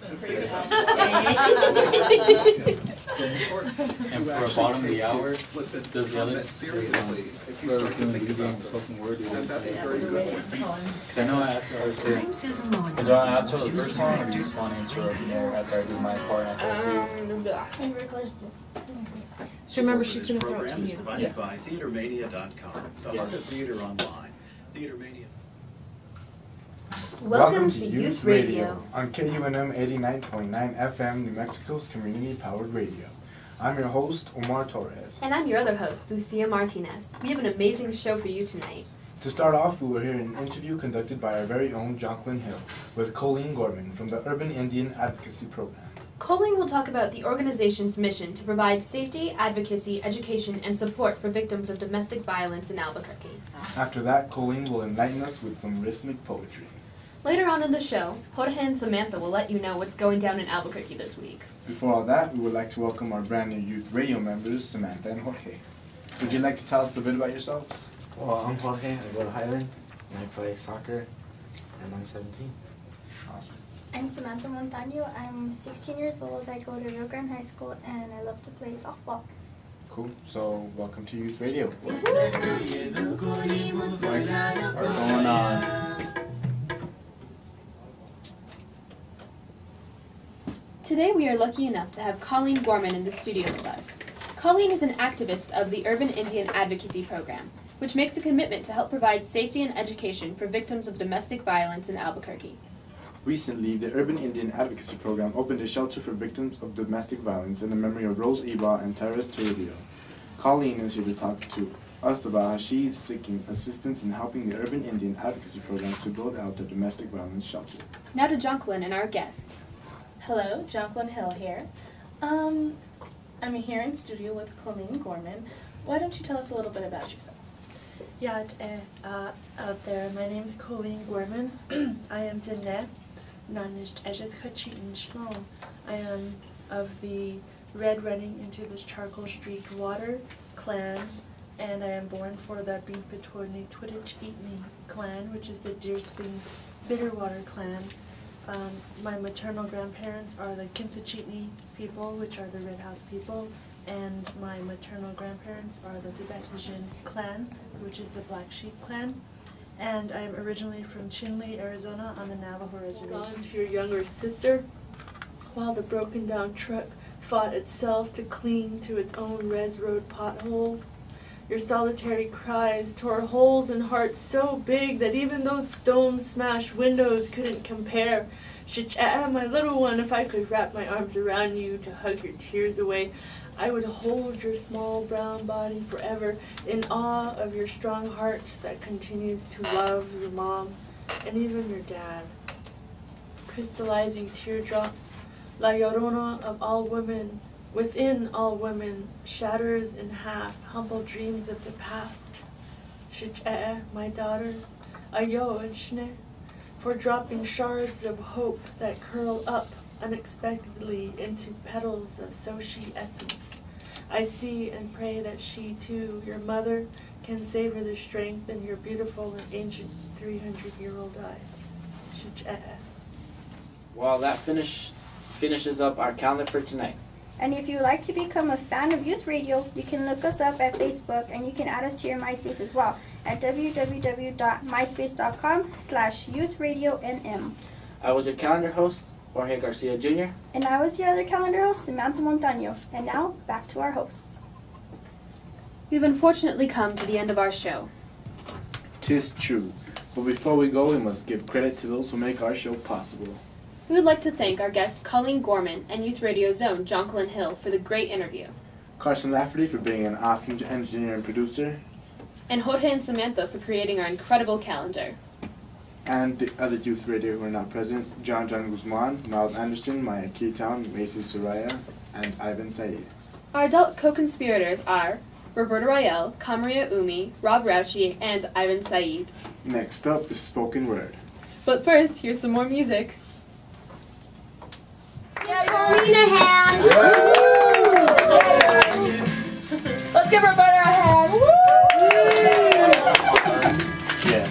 And for a bottom of the hour, does the other seriously, if you start to think about spoken word, that's a very good one. because I know I asked her to. I'm Susan Moore. Do I answer the first one, or do you just want to answer it after I do my part after So remember, she's going to throw it to program is you. provided by theatermania.com, the heart of theater online. Theatermania. Welcome to Youth Radio on KUNM 89.9 FM, New Mexico's community-powered radio. I'm your host, Omar Torres. And I'm your other host, Lucia Martinez. We have an amazing show for you tonight. To start off, we will hear an interview conducted by our very own Jonquilyn Hill with Colleen Gorman from the Urban Indian Advocacy Program. Colleen will talk about the organization's mission to provide safety, advocacy, education, and support for victims of domestic violence in Albuquerque. After that, Colleen will enlighten us with some rhythmic poetry. Later on in the show, Jorge and Samantha will let you know what's going down in Albuquerque this week. Before all that, we would like to welcome our brand new youth radio members, Samantha and Jorge. Would you like to tell us a bit about yourselves? Well, I'm Jorge. I go to Highland, and I play soccer, and I'm 17. Awesome. I'm Samantha Montaño. I'm 16 years old. I go to Rio Grande High School, and I love to play softball. Cool. So, welcome to Youth Radio. What's going on? Today we are lucky enough to have Colleen Gorman in the studio with us. Colleen is an activist of the Urban Indian Advocacy Program, which makes a commitment to help provide safety and education for victims of domestic violence in Albuquerque. Recently, the Urban Indian Advocacy Program opened a shelter for victims of domestic violence in the memory of Rose Iba and Teres Toribio. Colleen is here to talk to us about how she is seeking assistance in helping the Urban Indian Advocacy Program to build out their domestic violence shelter. Now to Jonquilyn and our guest. Hello, Jonquilyn Hill here. I'm here in studio with Colleen Gorman. Why don't you tell us a little bit about yourself? Yeah, it's out there. My name is Colleen Gorman. I am Jeanette. I am of the Red Running into this Charcoal Streak Water clan, and I am born for the Bimpatwini Twittich Eatney clan, which is the Deer Springs Bitterwater clan. My maternal grandparents are the Kimpachitney people, which are the Red House people, and my maternal grandparents are the Tibetajan clan, which is the Black Sheep clan. And I'm originally from Chinle, Arizona, on the Navajo reservation. On to your younger sister, while the broken down truck fought itself to cling to its own res road pothole. Your solitary cries tore holes in hearts so big that even those stone-smashed windows couldn't compare. My little one, if I could wrap my arms around you to hug your tears away, I would hold your small brown body forever in awe of your strong heart that continues to love your mom and even your dad. Crystallizing teardrops, La Llorona of all women, within all women, shatters in half humble dreams of the past. My daughter, Ayo and Shne, for dropping shards of hope that curl up unexpectedly into petals of Soshi essence. I see and pray that she too, your mother, can savor the strength in your beautiful and ancient 300-year-old eyes. Well, that finishes up our calendar for tonight. And if you would like to become a fan of Youth Radio, you can look us up at Facebook, and you can add us to your MySpace as well at www.myspace.com/YouthRadioNM. I was your calendar host, Jorge Garcia Jr. And I was your other calendar host, Samantha Montaño. And now, back to our hosts. We've unfortunately come to the end of our show. 'Tis true, but before we go, we must give credit to those who make our show possible. We would like to thank our guest Colleen Gorman and Youth Radio's own Jonquilyn Hill for the great interview. Carson Lafferty for being an awesome engineer and producer. And Jorge and Samantha for creating our incredible calendar. And the other Youth Radio who are not present, John Guzman, Miles Anderson, Maya Keytown, Macy Soraya, and Ivan Saeed. Our adult co-conspirators are Roberta Royale, Kamaria Umi, Rob Rauchi, and Ivan Saeed. Next up is Spoken Word. But first, here's some more music. Corina hand! Let's give Roberta a hand! Woo! Yeah.